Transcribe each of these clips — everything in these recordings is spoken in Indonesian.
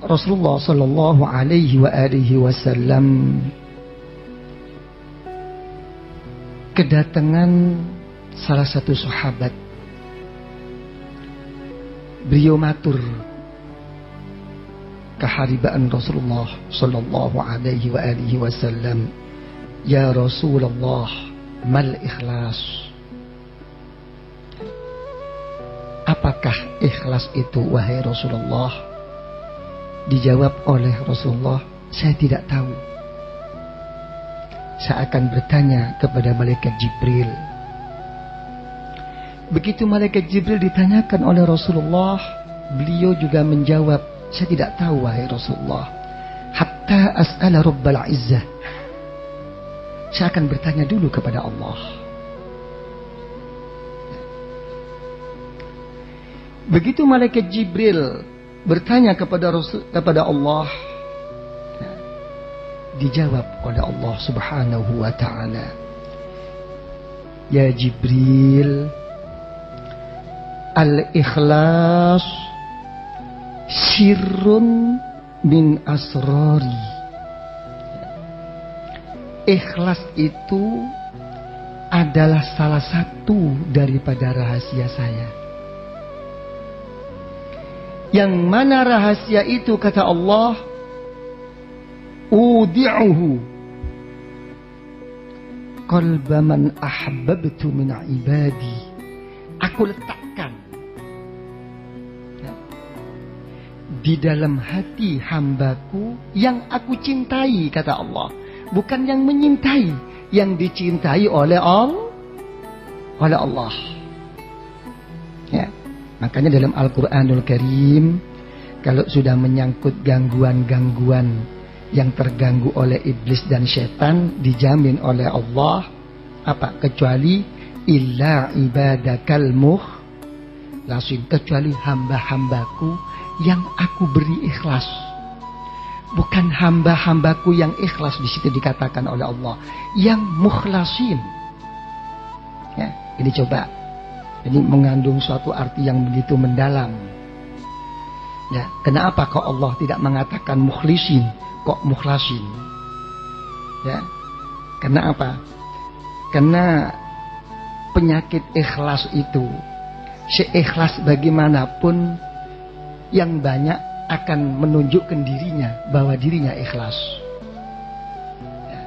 Rasulullah sallallahu alaihi wasallam kedatangan salah satu sahabat. Beliau matur keharibaan Rasulullah sallallahu alaihi wasallam, "Ya Rasulullah, mal ikhlas?" Apakah ikhlas itu wahai Rasulullah? Dijawab oleh Rasulullah, "Saya tidak tahu." Saya akan bertanya kepada malaikat Jibril. Begitu malaikat Jibril ditanyakan oleh Rasulullah, beliau juga menjawab, "Saya tidak tahu wahai Rasulullah. Hatta as'ala Rabbal Izzah." Saya akan bertanya dulu kepada Allah. Begitu malaikat Jibril bertanya kepada Allah, dijawab oleh Allah Subhanahu wa ta'ala, "Ya Jibril, al-ikhlas sirrun min asrari." Ikhlas itu adalah salah satu daripada rahasia saya. Yang mana rahasia itu, kata Allah, "Udi'uhu qalba man ahbabtu min ibadi." Aku letakkan di dalam hati hambaku yang aku cintai, kata Allah. Bukan yang menyintai, yang dicintai oleh Allah. Ya. Makanya dalam Al-Quranul Karim, kalau sudah menyangkut gangguan-gangguan yang terganggu oleh iblis dan setan, dijamin oleh Allah, apa? Kecuali illa ibadakal mukhlasin, kecuali hamba-hambaku yang aku beri ikhlas. Bukan hamba-hambaku yang ikhlas, di situ dikatakan oleh Allah, yang mukhlasin. Ya, ini coba. Ini mengandung suatu arti yang begitu mendalam. Ya, kenapa kok Allah tidak mengatakan mukhlisin, kok mukhlasin? Ya, karena apa? Karena penyakit ikhlas itu, seikhlas bagaimanapun, yang banyak akan menunjukkan dirinya bahwa dirinya ikhlas. Ya,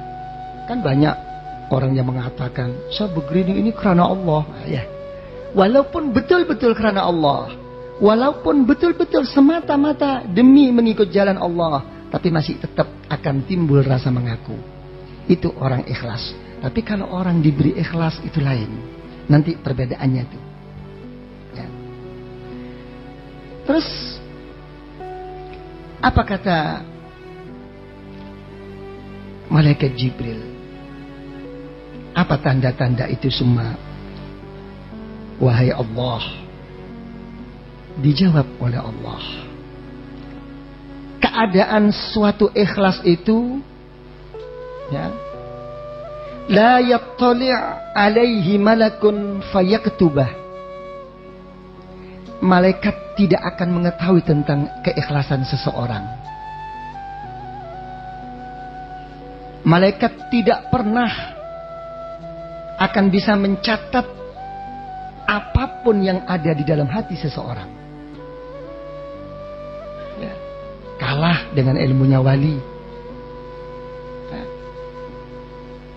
kan banyak orang yang mengatakan, "Saya begini ini karena Allah." Ya. Walaupun betul-betul karena Allah, walaupun betul-betul semata-mata demi mengikut jalan Allah, tapi masih tetap akan timbul rasa mengaku. Itu orang ikhlas. Tapi kalau orang diberi ikhlas, itu lain. Nanti perbedaannya itu. Ya. Terus apa kata malaikat Jibril? Apa tanda-tanda itu semua? Wahai Allah, dijawab oleh Allah, keadaan suatu ikhlas itu, ya, la yattali' alaihi malakun fayaktubah. Malaikat tidak akan mengetahui tentang keikhlasan seseorang. Malaikat tidak pernah akan bisa mencatat apapun yang ada di dalam hati seseorang. Ya, kalah dengan ilmunya wali. Ya.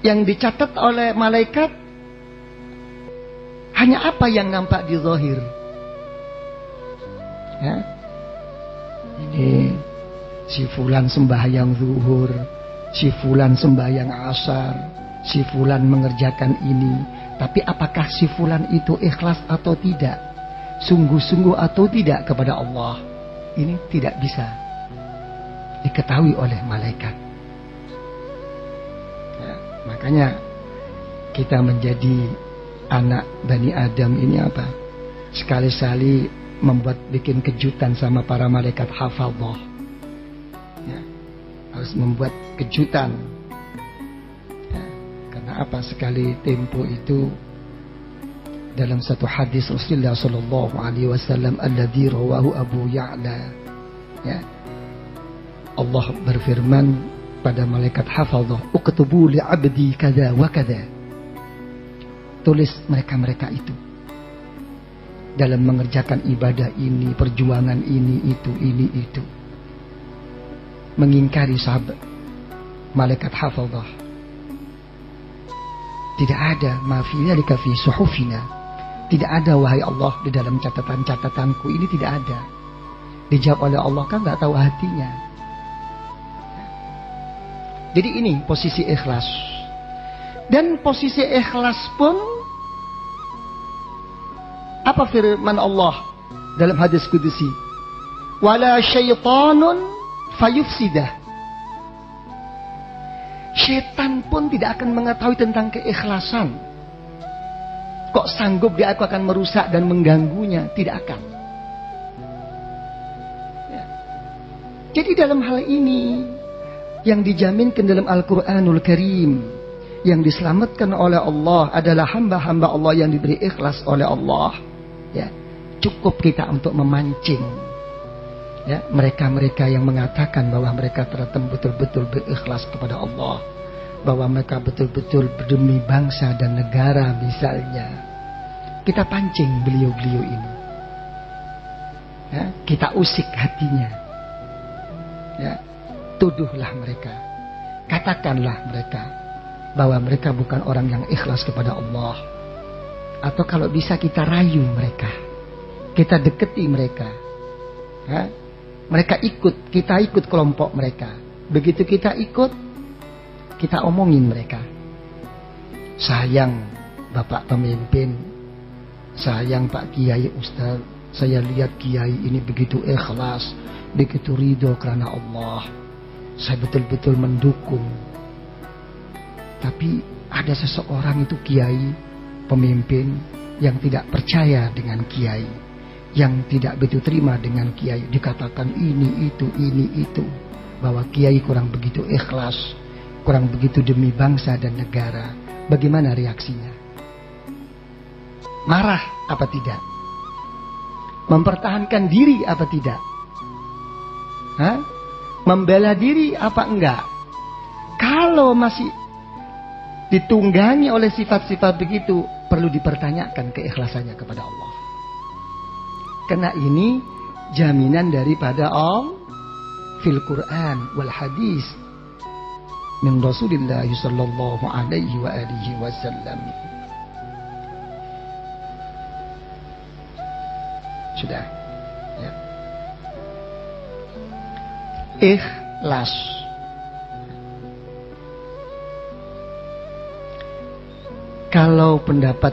Yang dicatat oleh malaikat hanya apa yang nampak di zahir. Ya. Ini si fulan sembahyang zuhur, si fulan sembahyang asar, si fulan mengerjakan ini. Tapi apakah si fulan itu ikhlas atau tidak? Sungguh-sungguh atau tidak kepada Allah? Ini tidak bisa diketahui oleh malaikat. Ya, makanya kita menjadi anak Bani Adam ini apa? Sekali-sekali membuat bikin kejutan sama para malaikat hafadhah. Ya, harus membuat kejutan. Apa sekali tempo itu dalam satu hadis Rasulullah sallallahu alaihi wasallam alladzi rawahu Abu Ya'la, ya, Allah berfirman pada malaikat hafadzah, "Uktubu li 'abdi kadza wa kadza." Tulis mereka-mereka itu dalam mengerjakan ibadah ini, perjuangan ini itu. Mengingkari sahabat malaikat hafadzah. Tidak ada ma fi dzalika fi suhufina. Tidak ada wahai Allah di dalam catatan-catatanku ini, tidak ada. Dijawab oleh Allah, kan nggak tahu hatinya. Jadi ini posisi ikhlas. Dan posisi ikhlas pun apa firman Allah dalam hadis qudsi? Wala syaitanun fayufsidah. Setan pun tidak akan mengetahui tentang keikhlasan. Kok sanggup dia akan merusak dan mengganggunya? Tidak akan. Ya. Jadi dalam hal ini yang dijaminkan dalam Al-Quranul Karim, yang diselamatkan oleh Allah adalah hamba-hamba Allah yang diberi ikhlas oleh Allah. Ya, cukup kita untuk memancing ya mereka-mereka yang mengatakan bahwa mereka betul-betul berikhlas kepada Allah, bahwa mereka betul-betul demi bangsa dan negara misalnya. Kita pancing beliau-beliau ini ya, kita usik hatinya ya, tuduhlah mereka, katakanlah mereka bahwa mereka bukan orang yang ikhlas kepada Allah. Atau kalau bisa kita rayu mereka, kita deketi mereka ya. Mereka ikut, kita ikut kelompok mereka. Begitu kita ikut, kita omongin mereka. Sayang Bapak pemimpin, sayang Pak Kiai Ustaz, saya lihat Kiai ini begitu ikhlas, begitu ridho karena Allah. Saya betul-betul mendukung. Tapi ada seseorang itu Kiai, pemimpin, yang tidak percaya dengan Kiai, yang tidak begitu terima dengan Kiai, dikatakan ini itu, bahwa Kiai kurang begitu ikhlas, kurang begitu demi bangsa dan negara. Bagaimana reaksinya? Marah apa tidak? Mempertahankan diri apa tidak? Hah? Membela diri apa enggak? Kalau masih ditunggangi oleh sifat-sifat begitu, perlu dipertanyakan keikhlasannya kepada Allah. Karena ini jaminan daripada Allah fil Quran wal hadis min Rasulillah sallallahu alaihi wa alihi wasallam. Sudah ya. Ikhlas. Kalau pendapat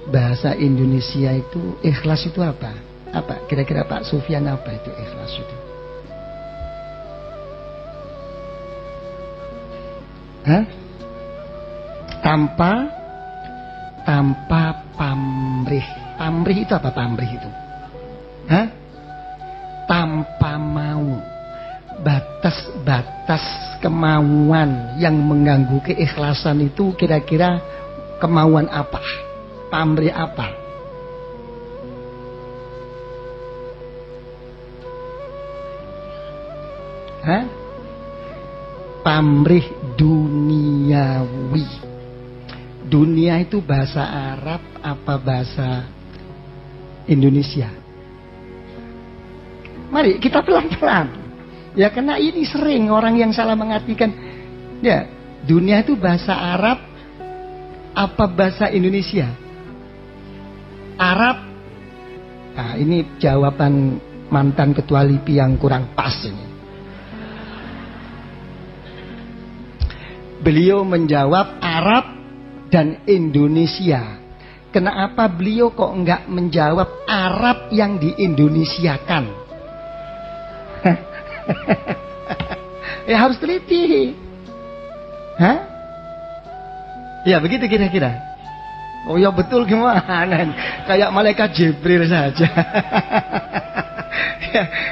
bahasa Indonesia itu ikhlas itu apa? Apa kira-kira Pak Sufyan, apa itu ikhlas itu? Hah? Tanpa pamrih. Pamrih itu apa pamrih itu? Hah? Tanpa mau. Batas-batas kemauan yang mengganggu keikhlasan itu kira-kira kemauan apa? Pamrih apa? Hah? Pamrih duniawi. Dunia itu bahasa Arab apa bahasa Indonesia? Mari kita pelan-pelan. Ya karena ini sering orang yang salah mengartikan. Ya, dunia itu bahasa Arab apa bahasa Indonesia? Arab. Nah, ini jawaban mantan ketua LIPI yang kurang pas ini. Beliau menjawab Arab dan Indonesia. Kenapa beliau kok enggak menjawab Arab yang diindonesiakan? Ya harus teliti. Hah? Ya begitu kira-kira. Oh ya betul gimana? Kayak malaikat Jibril saja.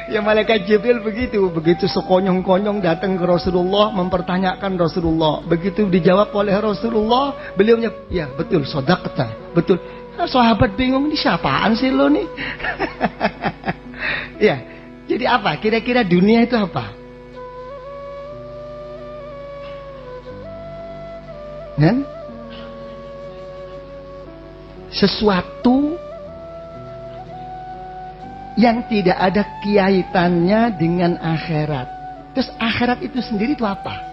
Ya malaikat Jibril begitu sekonyong-konyong datang ke Rasulullah mempertanyakan Rasulullah. Begitu dijawab oleh Rasulullah, beliaunya ya betul, shadaqta, betul. Nah, sahabat bingung, ini siapaan sih lo nih? Ya, jadi apa? Kira-kira dunia itu apa? Kan? Sesuatu yang tidak ada kaitannya dengan akhirat. Terus akhirat itu sendiri itu apa?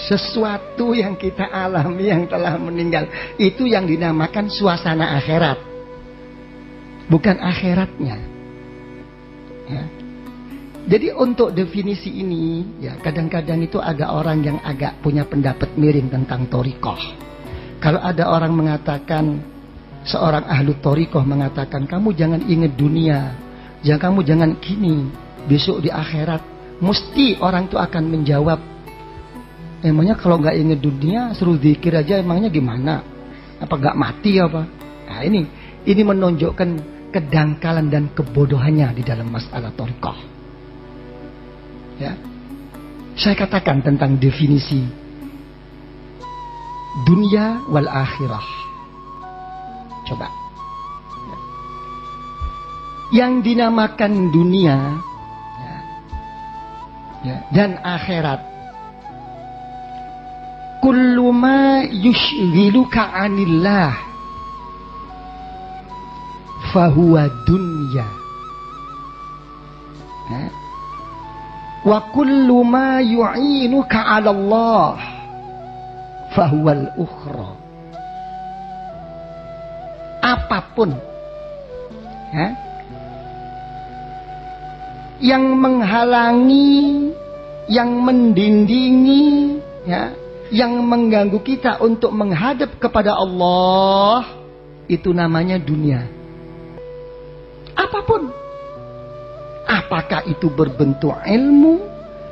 Sesuatu yang kita alami yang telah meninggal, itu yang dinamakan suasana akhirat, bukan akhiratnya. Ya. Jadi untuk definisi ini, ya kadang-kadang itu ada orang yang agak punya pendapat miring tentang thariqah. Kalau ada orang mengatakan, seorang ahlu thariqah mengatakan, kamu jangan ingat dunia, kamu jangan gini, besok di akhirat, mesti orang itu akan menjawab, emangnya kalau nggak ingat dunia, suruh zikir aja, emangnya gimana? Apa nggak mati apa? Nah ini menunjukkan kedangkalan dan kebodohannya di dalam masalah thariqah. Ya, saya katakan tentang definisi dunia wal akhirah. Coba, yang dinamakan dunia dan akhirat, kullu ma yushghiluka 'anillah fahuwa dunya. Wa kullu ma yu'inuka 'ala Allah fahuwal ukhra. Apapun yang menghalangi, yang mendindingi, yang mengganggu kita untuk menghadap kepada Allah, itu namanya dunia. Apapun. Apakah itu berbentuk ilmu?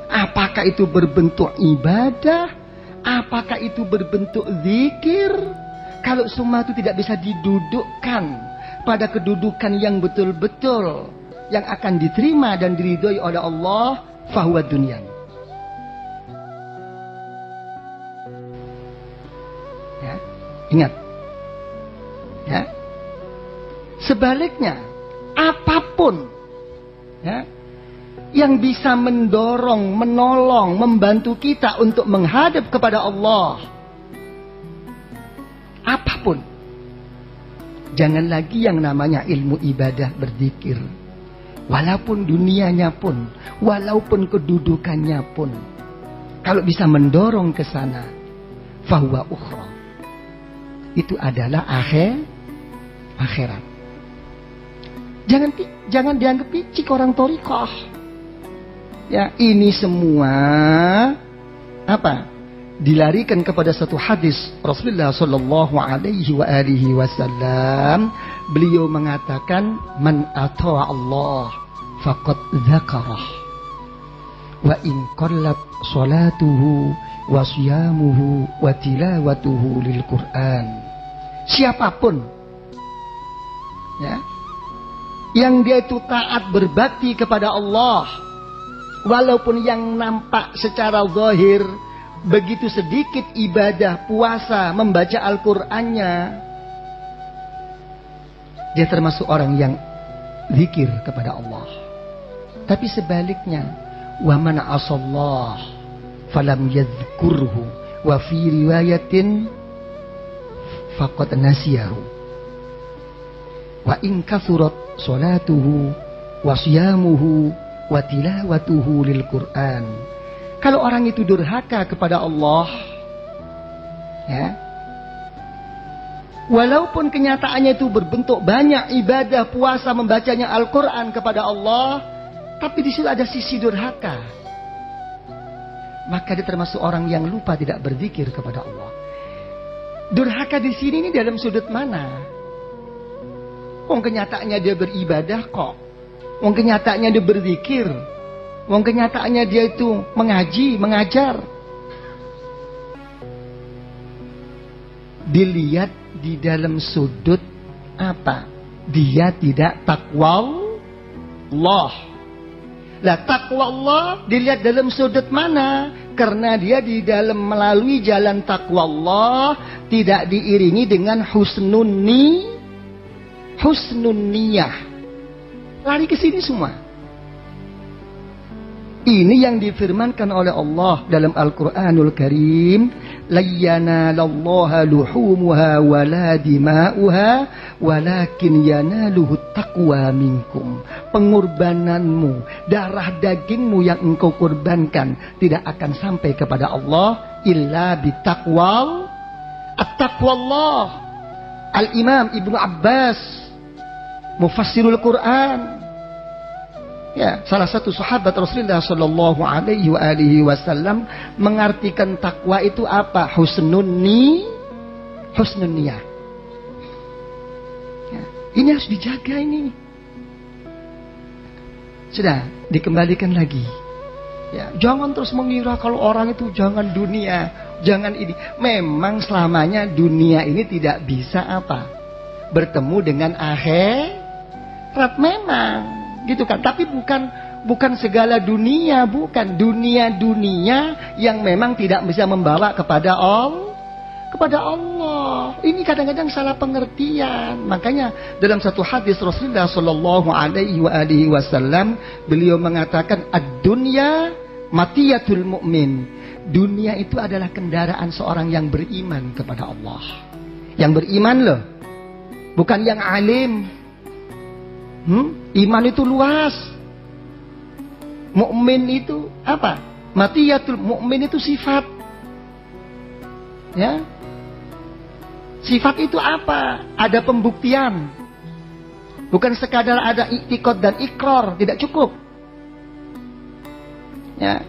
Apakah itu berbentuk ibadah? Apakah itu berbentuk zikir? Kalau semua itu tidak bisa didudukkan pada kedudukan yang betul-betul, yang akan diterima dan diridhoi oleh Allah, fahuwa dunya. Ya, ingat. Ya. Sebaliknya, apapun yang bisa mendorong, menolong, membantu kita untuk menghadap kepada Allah, apapun, jangan lagi yang namanya ilmu ibadah berzikir, walaupun dunianya pun, walaupun kedudukannya pun, kalau bisa mendorong ke sana, fahuwa ukhra, itu adalah akhirat. Jangan dianggap picik orang thariqah. Ya, ini semua dilarikan kepada satu hadis Rasulullah sallallahu alaihi wasallam. Beliau mengatakan, man ata'a Allah faqad dzakarah wa in qallat salatuhu wa siyamuhu wa tilawatuhu lil Qur'an. Siapapun yang dia itu taat berbakti kepada Allah, walaupun yang nampak secara zahir begitu sedikit ibadah, puasa, membaca Al-Qur'annya, dia termasuk orang yang zikir kepada Allah. Tapi sebaliknya, wa man asallah falam yadhkurhu wa fi riwayatin faqad nasiyahu wa in kathurat salatuhu wa siyamuhu wa tilawatuhu lil Qur'an. Kalau orang itu durhaka kepada Allah, walaupun kenyataannya itu berbentuk banyak ibadah, puasa, membacanya Al-Qur'an kepada Allah, tapi di situ ada sisi durhaka, maka dia termasuk orang yang lupa tidak berzikir kepada Allah. Durhaka di sini ini dalam sudut mana? Kenyataannya dia beribadah kok. Kenyataannya dia berzikir. Kenyataannya dia itu mengaji, mengajar. Dilihat di dalam sudut apa? Dia tidak takwa Allah. Lah takwa Allah dilihat dalam sudut mana? Karena dia di dalam melalui jalan takwa Allah tidak diiringi dengan husnun niyah. Lari ke sini semua. Ini yang difirmankan oleh Allah dalam Al-Quranul Karim. La yanalallaha luhumuha wala dima'uha walakin yanaluhu taqwa minkum. Pengorbananmu, darah dagingmu yang engkau korbankan tidak akan sampai kepada Allah illa bitaqwal at-taqwallah. Al-Imam Ibnu Abbas, mufassirul Quran, ya, salah satu sahabat Rasulullah Shallallahu Alaihi Wasallam mengartikan takwa itu apa? Husnun niyah. Ya, ini harus dijaga ini. Sudah dikembalikan lagi. Ya, jangan terus mengira kalau orang itu jangan dunia, jangan ini. Memang selamanya dunia ini tidak bisa apa? Bertemu dengan akhirat memang. Gitu kan, tapi bukan segala dunia, bukan dunia yang memang tidak bisa membawa kepada Allah. Ini kadang-kadang salah pengertian. Makanya dalam satu hadis Rasulullah Shallallahu Alaihi Wasallam beliau mengatakan ad-dunya matiyatul mu'min. Dunia itu adalah kendaraan seorang yang beriman kepada Allah. Yang beriman loh, bukan yang alim. Iman itu luas. Mukmin itu apa? Matiyatul mukmin itu sifat. Ya. Sifat itu apa? Ada pembuktian. Bukan sekadar ada i'tiqad dan ikrar, tidak cukup. Ya.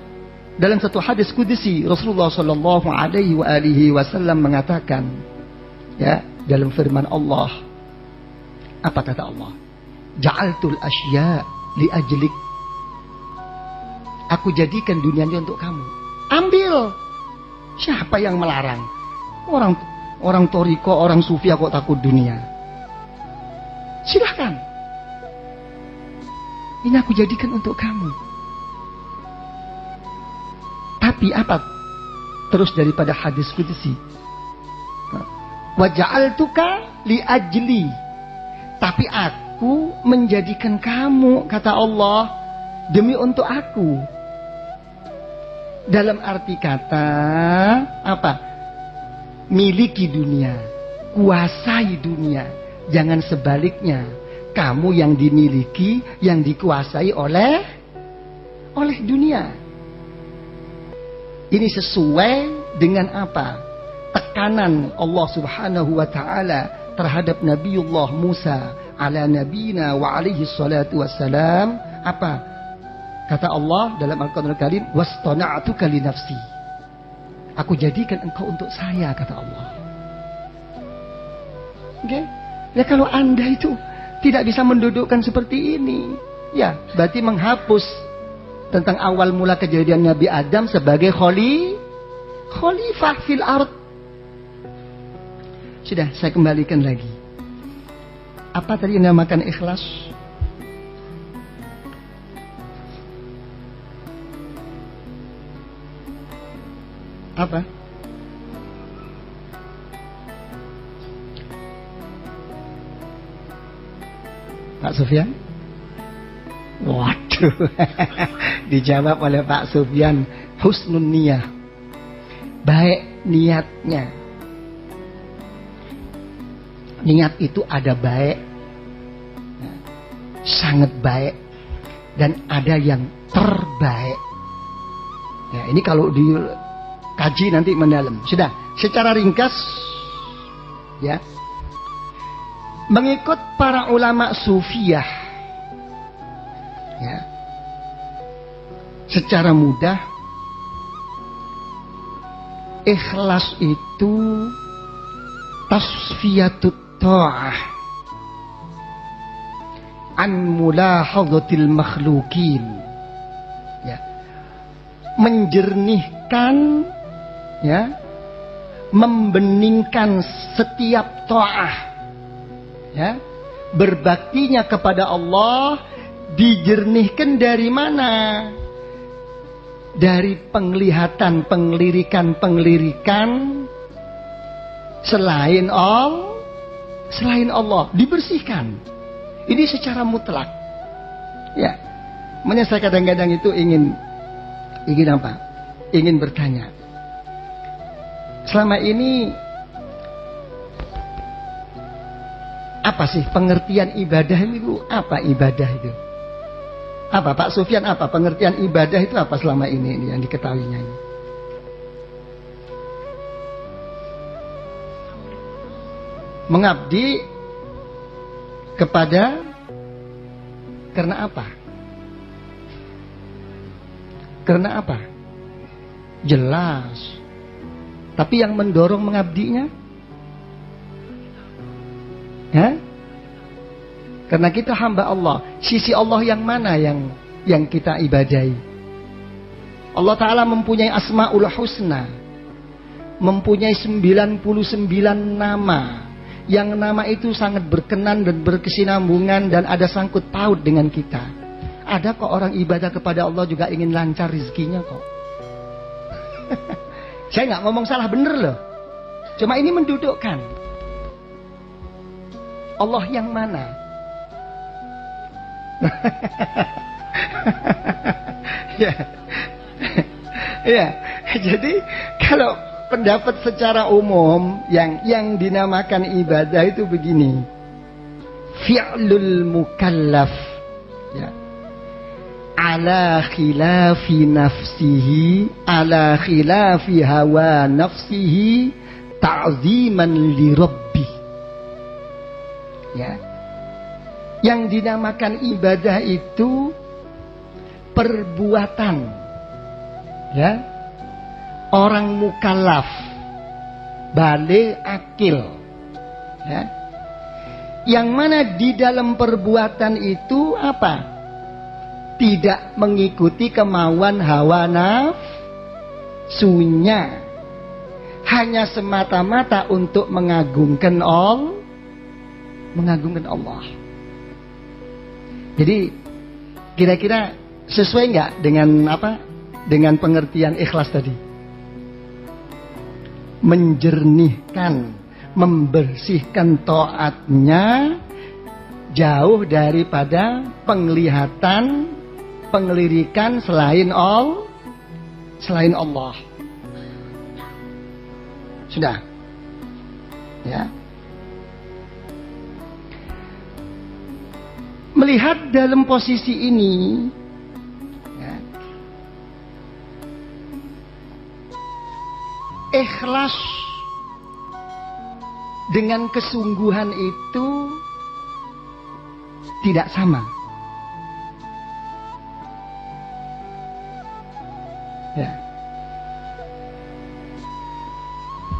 Dalam satu hadis qudsi Rasulullah Shallallahu Alaihi Wasallam mengatakan, ya, dalam firman Allah, apa kata Allah? Ja'altul asya li ajlik. Aku jadikan dunia ini untuk kamu. Ambil. Siapa yang melarang? Orang toriko, orang sufi kok takut dunia. Silahkan. Ini aku jadikan untuk kamu. Tapi apa? Terus daripada hadis qudsi. Wa ja'altuka li ajli. Tapi aku menjadikan kamu, kata Allah, demi untuk aku. Dalam arti kata apa? Miliki dunia, kuasai dunia. Jangan sebaliknya, kamu yang dimiliki, yang dikuasai oleh dunia. Ini sesuai dengan apa? Tekanan Allah Subhanahu wa taala terhadap Nabiullah Musa ala nabiyina wa alaihi salatu wassalam. Apa kata Allah dalam Al-Quranul Karim? Wastana'tuka li nafsi. Aku jadikan engkau untuk saya, kata Allah. Oke? Ya, kalau Anda itu tidak bisa mendudukkan seperti ini, ya berarti menghapus tentang awal mula kejadian Nabi Adam sebagai khalifah fil ard. Sudah, saya kembalikan lagi. Apa tadi yang dinamakan ikhlas? Apa? Pak Sufyan? Waduh. Dijawab oleh Pak Sufyan, husnun niyah. Baik niatnya. Niat itu ada baik, sangat baik, dan ada yang terbaik. Ya, ini kalau dikaji nanti mendalam. Sudah, secara ringkas, ya, mengikut para ulama sufiyah, ya, secara mudah, ikhlas itu tasfiyatut ta'ah an mulahadhatil makhlukin, ya, menjernihkan, ya, membeningkan setiap ta'ah, ya, berbaktinya kepada Allah dijernihkan dari mana? Dari penglihatan, penglirikan selain Allah dibersihkan. Ini secara mutlak. Ya. Makanya saya kadang-kadang itu ingin ingin apa? Ingin bertanya. Selama ini apa sih pengertian ibadah itu? Apa ibadah itu? Apa Pak Sufyan, apa pengertian ibadah itu apa selama ini yang diketahuinya ini? Mengabdi kepada karena apa? Karena apa? Jelas. Tapi yang mendorong mengabdinya? Ya? Karena kita hamba Allah. Sisi Allah yang mana yang kita ibadahi? Allah Ta'ala mempunyai Asma'ul Husna. Mempunyai 99 nama. Yang nama itu sangat berkenan dan berkesinambungan dan ada sangkut paut dengan kita. Ada kok orang ibadah kepada Allah juga ingin lancar rezekinya kok. Saya nggak ngomong salah bener loh. Cuma ini mendudukkan Allah yang mana? Ya. Ya. Jadi kalau pendapat secara umum yang dinamakan ibadah itu begini. Fi'lul mukallaf, ya, ala khilafi nafsihi, ala khilafi hawa nafsihi, ta'ziman li rabbi. Ya. Yang dinamakan ibadah itu perbuatan, ya, orang mukallaf, baligh akil, ya. Yang mana di dalam perbuatan itu apa? Tidak mengikuti kemauan hawa nafsunya, hanya semata-mata untuk mengagungkan Allah. Jadi kira-kira sesuai nggak dengan apa? Dengan pengertian ikhlas tadi? Menjernihkan, membersihkan taatnya jauh daripada penglihatan, penglirikan selain Allah. Sudah, ya. Melihat dalam posisi ini, ya, ikhlas dengan kesungguhan itu tidak sama. Ya.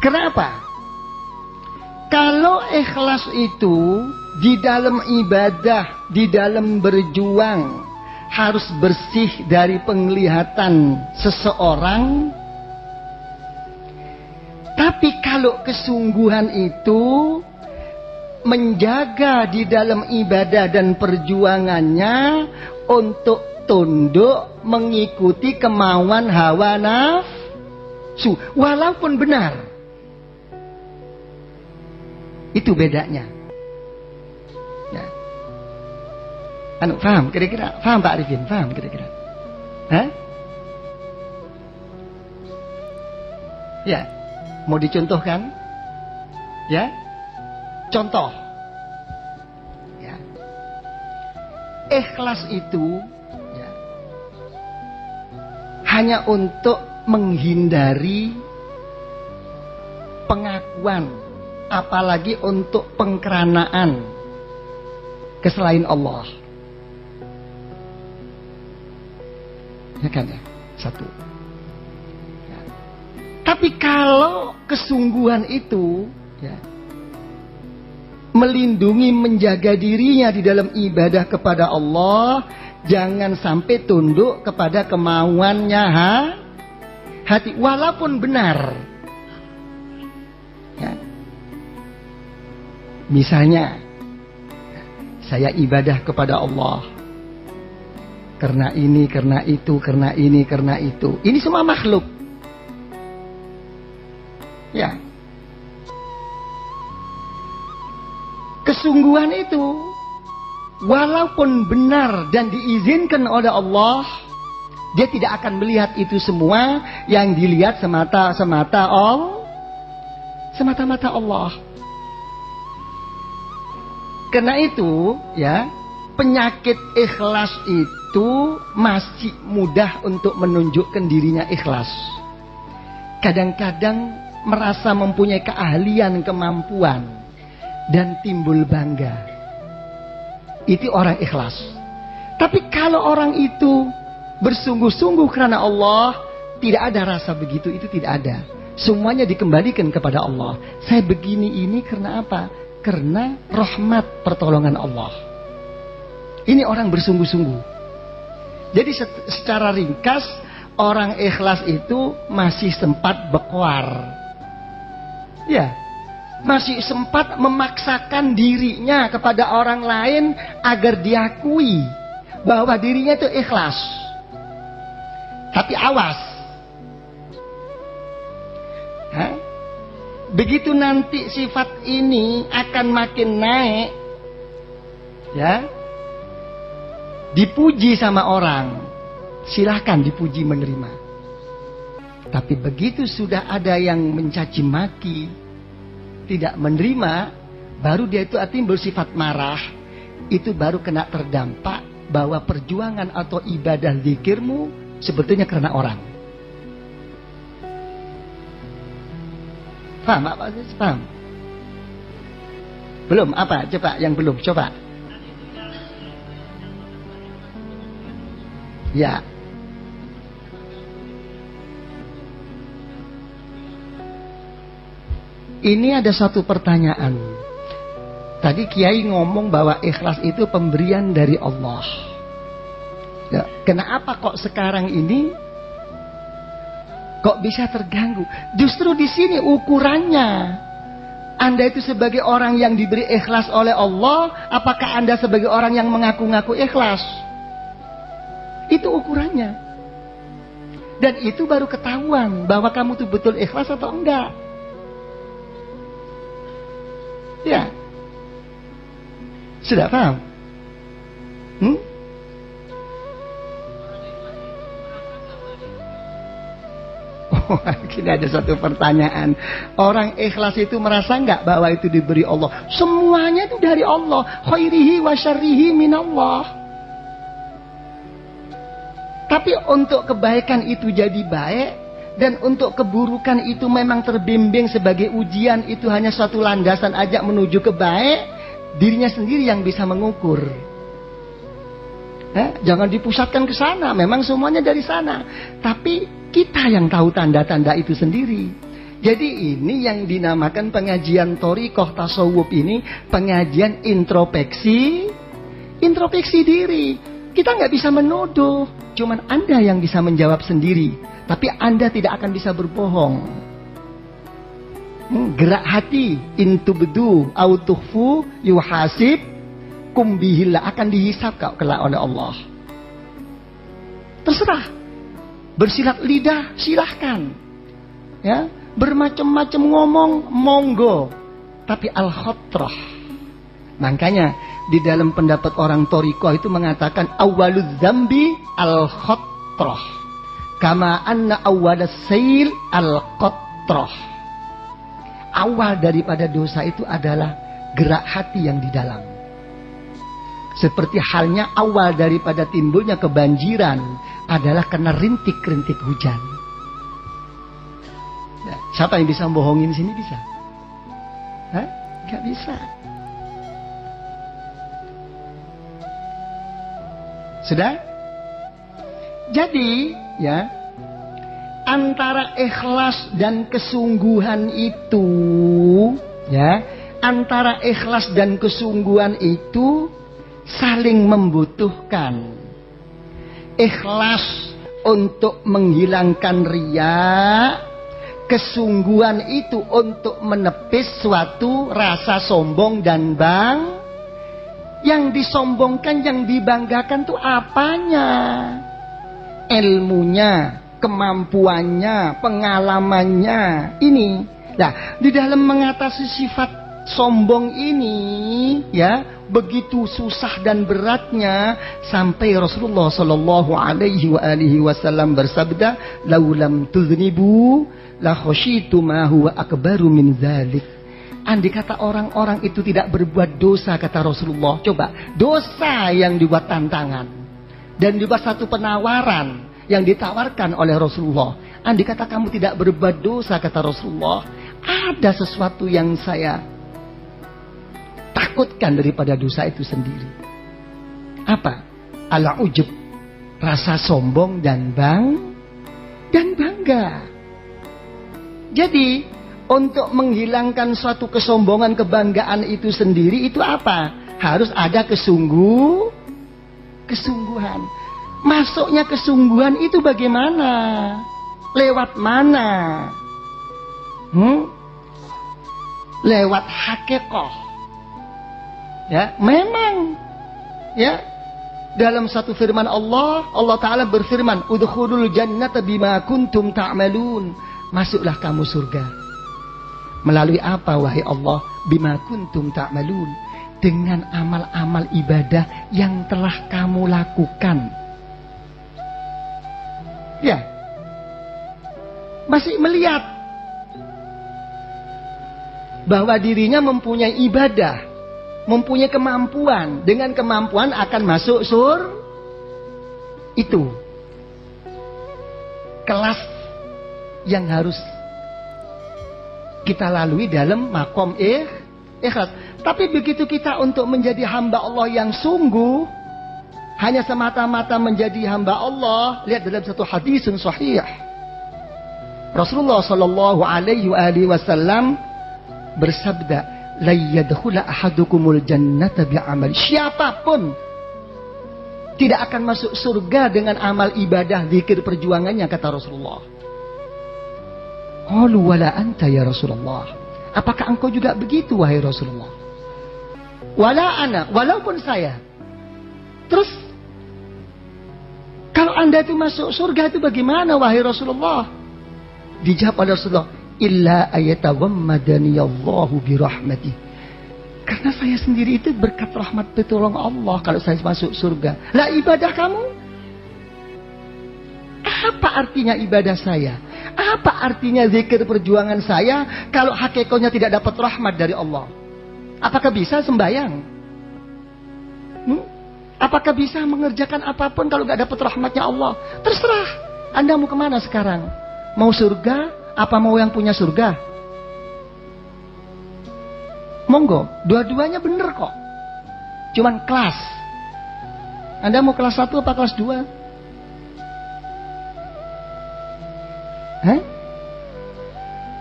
Kenapa? Kalau ikhlas itu di dalam ibadah, di dalam berjuang harus bersih dari penglihatan seseorang. Tapi kalau kesungguhan itu menjaga di dalam ibadah dan perjuangannya untuk tunduk mengikuti kemauan hawa nafsu, walaupun benar. Itu bedanya. Ya. Paham kira-kira? Paham Pak Arifin? Paham kira-kira? Hah? Ya. Mau dicontohkan? Ya. Contoh. Ya. Ikhlas itu, ya, hanya untuk menghindari pengakuan, apalagi untuk pengkeranaan ke selain Allah. Ya kan ya? Satu. Ya. Tapi kalau kesungguhan itu, ya, melindungi, menjaga dirinya di dalam ibadah kepada Allah, jangan sampai tunduk kepada kemauannya hati, walaupun benar. Ya. Misalnya, saya ibadah kepada Allah karena ini, karena itu, karena ini, karena itu. Ini semua makhluk. Ya. Kesungguhan itu walaupun benar dan diizinkan oleh Allah, Dia tidak akan melihat itu semua, yang dilihat semata-mata Allah. Karena itu, ya, penyakit ikhlas itu masih mudah untuk menunjukkan dirinya ikhlas. Kadang-kadang merasa mempunyai keahlian, kemampuan, dan timbul bangga. Itu orang ikhlas. Tapi kalau orang itu bersungguh-sungguh karena Allah, tidak ada rasa begitu, itu tidak ada. Semuanya dikembalikan kepada Allah. Saya begini ini karena apa? Karena rahmat pertolongan Allah. Ini orang bersungguh-sungguh. Jadi secara ringkas, orang ikhlas itu masih sempat bekwar. Ya, masih sempat memaksakan dirinya kepada orang lain agar diakui bahwa dirinya itu ikhlas. Tapi awas, begitu nanti sifat ini akan makin naik, ya, dipuji sama orang, silahkan dipuji menerima. Tapi begitu sudah ada yang mencaci maki, tidak menerima, baru dia itu timbul sifat marah. Itu baru kena terdampak bahwa perjuangan atau ibadah zikirmu sebetulnya karena orang. Paham apa? Paham? Belum apa? Coba yang belum, coba. Ya. Ini ada satu pertanyaan. Tadi Kiai ngomong bahwa ikhlas itu pemberian dari Allah. Ya, kenapa kok sekarang ini kok bisa terganggu? Justru di sini ukurannya. Anda itu sebagai orang yang diberi ikhlas oleh Allah, apakah Anda sebagai orang yang mengaku-ngaku ikhlas? Itu ukurannya. Dan itu baru ketahuan bahwa kamu tuh betul ikhlas atau enggak. Ya. Sudah paham? Oh, ini ada satu pertanyaan. Orang ikhlas itu merasa enggak bahwa itu diberi Allah? Semuanya itu dari Allah. Khairihi wa syarrihi minallah. Tapi untuk kebaikan itu jadi baik, dan untuk keburukan itu memang terbimbing sebagai ujian, itu hanya suatu landasan aja menuju ke baik. Dirinya sendiri yang bisa mengukur. Jangan dipusatkan ke sana. Memang semuanya dari sana. Tapi kita yang tahu tanda-tanda itu sendiri. Jadi ini yang dinamakan pengajian thoriqoh tasawuf ini, pengajian introspeksi diri. Kita nggak bisa menuduh. Cuman Anda yang bisa menjawab sendiri. Tapi Anda tidak akan bisa berbohong. Gerak hati, intubdu autuhfu yuhasib kumbihillah, akan dihisab kau kelak oleh Allah. Terserah. Bersilat lidah silahkan, ya, bermacam-macam ngomong monggo, tapi al-khotrah. Makanya di dalam pendapat orang thoriqoh itu mengatakan awwaludz dzambi al-khotrah, kama anna awwalas sail al-khotrah. Awal daripada dosa itu adalah gerak hati yang di dalam. Seperti halnya awal daripada timbulnya kebanjiran adalah karena rintik-rintik hujan. Nah, siapa yang bisa membohongin sini bisa? Hah? Gak bisa. Sudah? Jadi, ya, antara ikhlas dan kesungguhan itu, ya, antara ikhlas dan kesungguhan itu saling membutuhkan. Ikhlas untuk menghilangkan riya, kesungguhan itu untuk menepis suatu rasa sombong dan yang disombongkan, yang dibanggakan tuh apanya? Ilmunya, kemampuannya, pengalamannya. Ini. Nah, di dalam mengatasi sifat sombong ini ya begitu susah dan beratnya sampai Rasulullah Shallallahu Alaihi Wasallam bersabda, "Laulam tuznibu la khasyitu ma huwa akbaru min dzalik." Andai kata orang-orang itu tidak berbuat dosa, kata Rasulullah, coba dosa yang dibuat tantangan dan dibuat satu penawaran yang ditawarkan oleh Rasulullah. Andai kata kamu tidak berbuat dosa, kata Rasulullah, ada sesuatu yang saya takutkan daripada dosa itu sendiri. Apa? Al-ujub, rasa sombong dan bangga. Jadi untuk menghilangkan suatu kesombongan, kebanggaan itu sendiri, itu apa? Harus ada kesungguhan. Masuknya kesungguhan itu bagaimana? Lewat mana? Lewat hakikat. Ya, memang. Ya, dalam satu firman Allah Ta'ala berfirman, "Udkhulul jannata bima kuntum ta'malun." Masuklah kamu surga. Melalui apa wahai Allah? Bima kuntum ta'malun. Dengan amal-amal ibadah yang telah kamu lakukan. Ya. Masih melihat bahwa dirinya mempunyai ibadah, mempunyai kemampuan. Dengan kemampuan akan masuk itu kelas yang harus kita lalui dalam makom ikhlas. Tapi begitu kita untuk menjadi hamba Allah yang sungguh, hanya semata-mata menjadi hamba Allah, lihat dalam satu hadisun sahih, Rasulullah Shallallahu Alaihi Wasallam bersabda, "La yadkhula ahadukumul jannata bi'amal." Siapapun tidak akan masuk surga dengan amal ibadah, zikir, perjuangannya, kata Rasulullah. Qalu wala anta ya Rasulullah. Apakah engkau juga begitu wahai Rasulullah? Wala ana, walaupun saya. Terus kalau anda itu masuk surga itu bagaimana wahai Rasulullah? Dijawab oleh Rasulullah, illa ayatawammadani Allahu birahmati. Karena saya sendiri itu berkat rahmat pertolongan Allah kalau saya masuk surga. Lah ibadah kamu? Apa artinya ibadah saya? Apa artinya zikir perjuangan saya kalau hakikatnya tidak dapat rahmat dari Allah? Apakah bisa sembahyang? Apakah bisa mengerjakan apapun kalau gak dapat rahmatnya Allah? Terserah. Anda mau kemana sekarang? Mau surga? Apa mau yang punya surga? Monggo, dua-duanya bener kok. Cuman kelas. Anda mau kelas 1 apa kelas 2? Hah?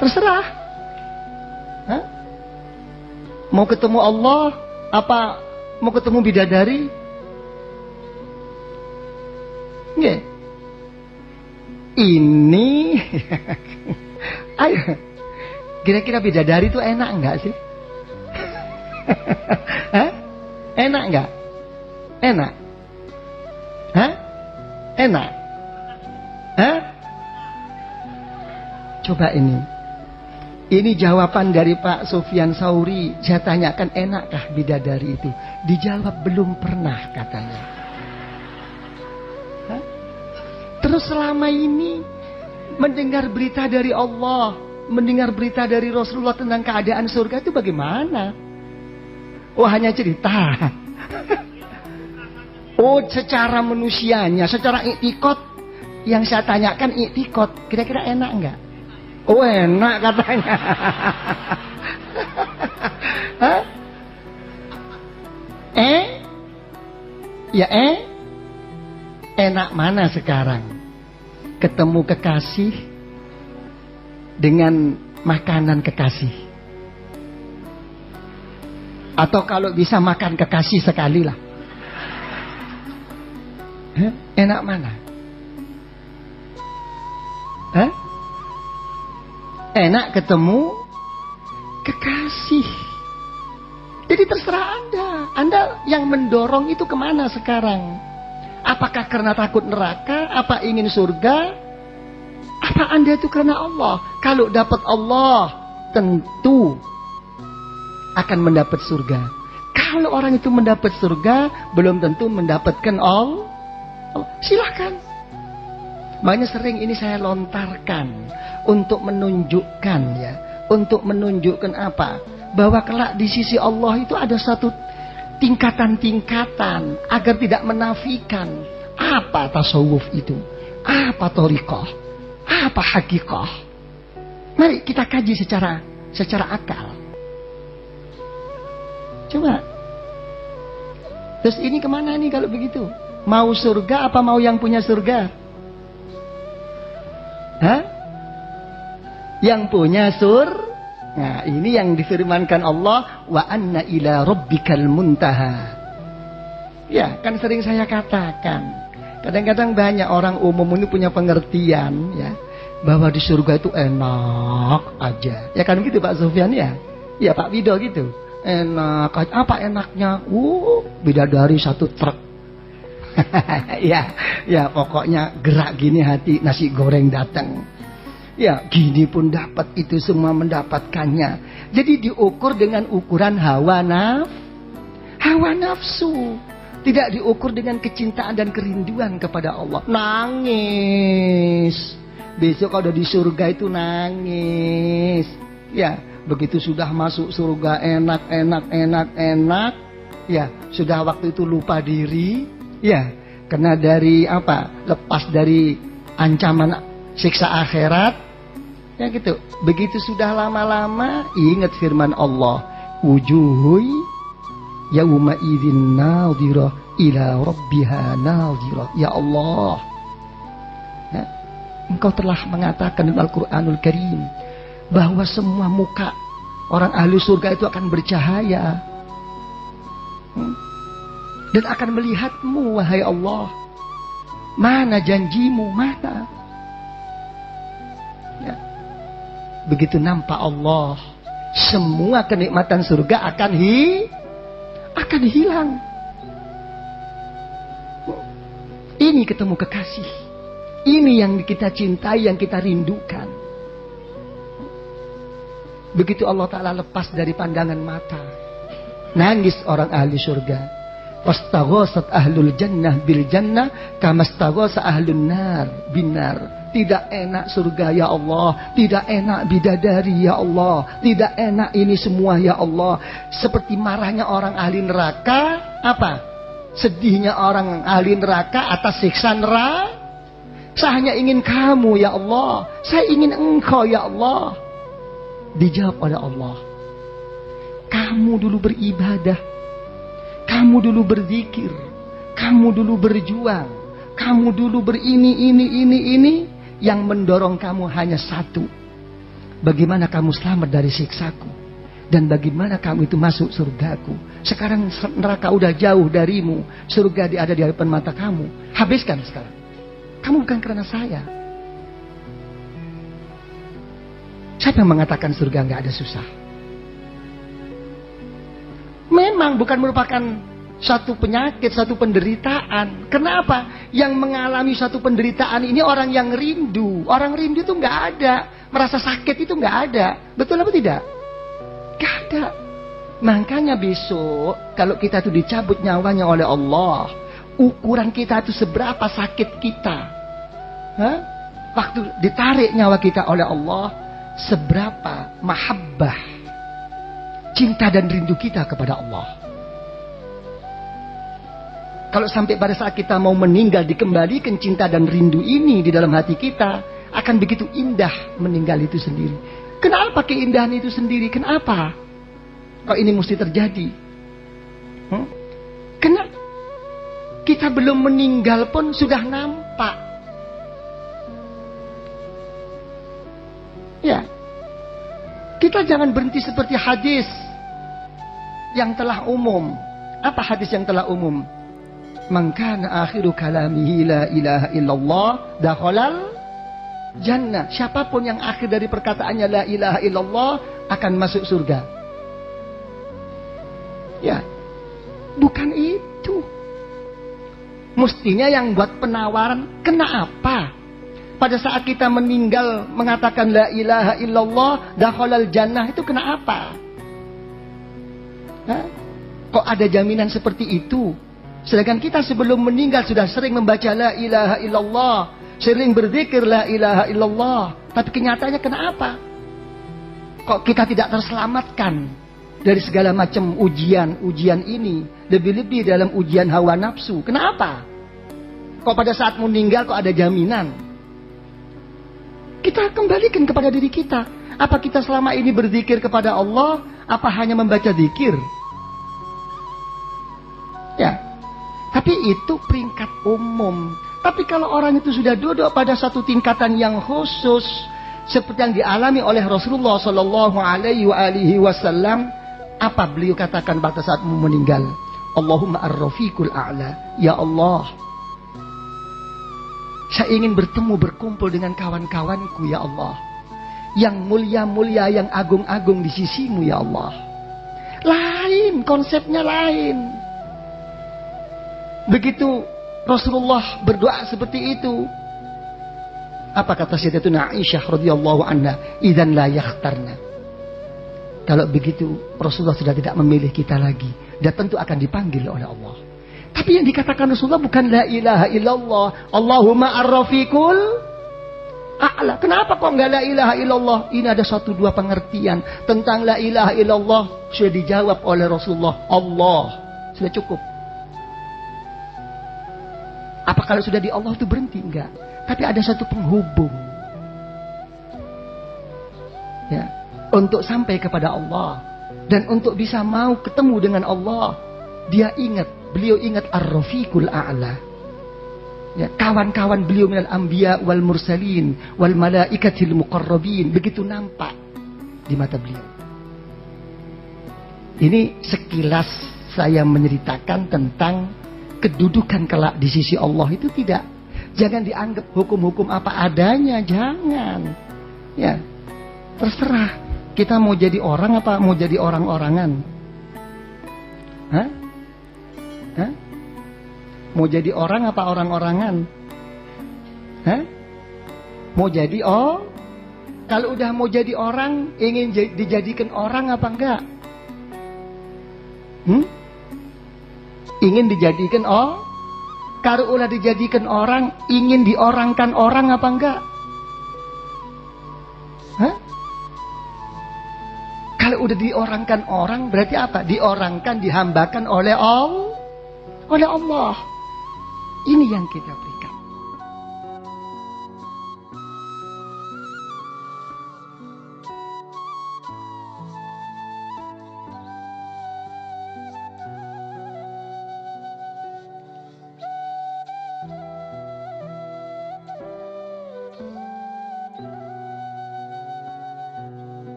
Terserah. Hah? Mau ketemu Allah apa mau ketemu bidadari? Nggih. Ini ayo. Kira-kira bidadari itu enak enggak sih? Hah? Enak enggak? Enak. Hah? Enak. Hah? Coba ini. Ini jawaban dari Pak Sufyan Sauri. Saya tanyakan, enakkah bidadari itu? Dijawab belum pernah katanya. Hah? Terus selama ini mendengar berita dari Allah, mendengar berita dari Rasulullah tentang keadaan surga itu bagaimana? Oh, hanya cerita. Oh, secara manusianya, secara iktikad yang saya tanyakan iktikad, kira-kira enak enggak? Oh, enak katanya. Hah? Ya enak mana sekarang? Ketemu kekasih dengan makanan kekasih. Atau kalau bisa makan kekasih sekali lah. Hah? Enak mana? Hah? Enak ketemu kekasih. Jadi terserah Anda. Anda yang mendorong itu kemana sekarang? Apakah karena takut neraka? Apa ingin surga? Apa Anda itu karena Allah? Kalau dapat Allah, tentu akan mendapat surga. Kalau orang itu mendapat surga, belum tentu mendapatkan Allah. Silahkan. Makanya sering ini saya lontarkan untuk menunjukkan ya, untuk menunjukkan apa? Bahwa kelak di sisi Allah itu ada satu tingkatan-tingkatan agar tidak menafikan apa tasawuf itu, apa thariqah, apa hakikah. Mari kita kaji secara akal. Coba. Terus ini kemana nih kalau begitu? Mau surga apa mau yang punya surga? Hah? Yang punya Nah, ini yang difirmankan Allah, wa anna ila rabbikal muntaha. Ya, kan sering saya katakan. Kadang-kadang banyak orang umum ini punya pengertian ya, bahwa di surga itu enak aja. Ya kan gitu Pak Sufyan ya? Ya Pak Wido gitu. Enak, apa enaknya? Bidadari satu truk. ya pokoknya gerak gini hati, nasi goreng datang. Ya gini pun dapat, itu semua mendapatkannya. Jadi diukur dengan ukuran hawa nafsu. Tidak diukur dengan kecintaan dan kerinduan kepada Allah. Nangis. Besok kalau di surga itu nangis. Ya. Begitu sudah masuk surga enak. Ya, sudah waktu itu lupa diri. Ya, karena dari apa? Lepas dari ancaman siksa akhirat. Ya gitu. Begitu sudah lama-lama ingat firman Allah. Wujuhui yauma idzin nadhirah ila rabbiha nadhirah. Ya Allah. Ya, Engkau telah mengatakan dalam Al-Qur'anul Karim bahwa semua muka orang ahli surga itu akan bercahaya dan akan melihatmu, wahai Allah. Mana janjimu, mana? Ya. Begitu nampak Allah, semua kenikmatan surga akan hilang. Ini ketemu kekasih. Ini yang kita cintai, yang kita rindukan. Begitu Allah Ta'ala lepas dari pandangan mata, nangis orang ahli surga. Wastaghasat ahlul jannah bil jannah kamastaghasa ahlun nar binar. Tidak enak surga ya Allah, tidak enak bidadari ya Allah, tidak enak ini semua ya Allah. Seperti marahnya orang ahli neraka, apa? Sedihnya orang ahli neraka atas siksa neraka. Saya hanya ingin kamu ya Allah, saya ingin engkau ya Allah. Dijawab oleh Allah, kamu dulu beribadah, kamu dulu berzikir, kamu dulu berjuang, kamu dulu ini, yang mendorong kamu hanya satu. Bagaimana kamu selamat dari siksaku, dan bagaimana kamu itu masuk surgaku. Sekarang neraka udah jauh darimu, surga ada di hadapan mata kamu. Habiskan sekarang. Kamu bukan karena saya. Siapa yang mengatakan surga nggak ada susah? Memang bukan merupakan satu penyakit, satu penderitaan. Kenapa? Yang mengalami satu penderitaan ini orang yang rindu. Orang rindu itu nggak ada. Merasa sakit itu nggak ada. Betul apa tidak? Nggak ada. Makanya besok kalau kita itu dicabut nyawanya oleh Allah, ukuran kita itu seberapa sakit kita. Waktu ditarik nyawa kita oleh Allah, seberapa mahabbah, cinta dan rindu kita kepada Allah. Kalau sampai pada saat kita mau meninggal dikembalikan cinta dan rindu ini di dalam hati kita, akan begitu indah meninggal itu sendiri. Kenapa keindahan itu sendiri? Kenapa? Kok ini mesti terjadi? Kenapa? Kita belum meninggal pun sudah nampak. Ya, kita jangan berhenti seperti hadis yang telah umum. Apa hadis yang telah umum? Man kana akhiru kalamihi la ilaha illallah dakhalal jannah. Siapapun yang akhir dari perkataannya la ilaha illallah akan masuk surga. Ya, bukan itu. Mestinya yang buat penawaran, kenapa? Pada saat kita meninggal mengatakan la ilaha illallah dakhalal jannah itu kenapa? Hah? Kok ada jaminan seperti itu? Sedangkan kita sebelum meninggal sudah sering membaca la ilaha illallah, sering berzikir la ilaha illallah. Tapi kenyataannya kenapa? Kok kita tidak terselamatkan dari segala macam ujian ini? Lebih-lebih dalam ujian hawa nafsu. Kenapa? Kok pada saat meninggal kok ada jaminan? Kita kembalikan kepada diri kita. Apa kita selama ini berzikir kepada Allah? Apa hanya membaca zikir? Ya, tapi itu peringkat umum. Tapi kalau orang itu sudah duduk pada satu tingkatan yang khusus, seperti yang dialami oleh Rasulullah Sallallahu Alaihi Wasallam, apa beliau katakan pada saat meninggal? Allahumma ar-rafiqul a'la. Ya Allah, saya ingin bertemu berkumpul dengan kawan-kawanku ya Allah, yang mulia-mulia, yang agung-agung di sisimu ya Allah. Lain, konsepnya lain. Begitu Rasulullah berdoa seperti itu, apa kata Sayyidatuna Aisyah radhiyallahu anha? Idzan la yakhtarna. Kalau begitu Rasulullah sudah tidak memilih kita lagi, dan tentu akan dipanggil oleh Allah. Tapi yang dikatakan Rasulullah bukan la ilaha illallah, Allahumma ar-rafiqul a'la. Kenapa kok enggak la ilaha illallah? Ini ada satu dua pengertian tentang la ilaha illallah sudah dijawab oleh Rasulullah. Allah sudah cukup. Apa kalau sudah di Allah itu berhenti? Enggak. Tapi ada satu penghubung. Ya, untuk sampai kepada Allah dan untuk bisa mau ketemu dengan Allah, beliau ingat ar-rafiqul a'la. Ya, kawan-kawan beliau minal anbiya wal mursalin wal malaikatil muqarrabin, begitu nampak di mata beliau. Ini sekilas saya menceritakan tentang kedudukan kelak di sisi Allah itu tidak. Jangan dianggap hukum-hukum apa adanya, jangan. Ya, terserah. Kita mau jadi orang apa mau jadi orang-orangan? Hah? Hah? Mau jadi orang apa orang-orangan? Hah? Mau jadi kalau udah mau jadi orang, ingin dijadikan orang apa enggak? Ingin dijadikan kalau udah dijadikan orang, ingin diorangkan orang apa enggak? Hah? Kalau udah diorangkan orang berarti apa? Diorangkan, dihambakan oleh Allah. Ini yang kita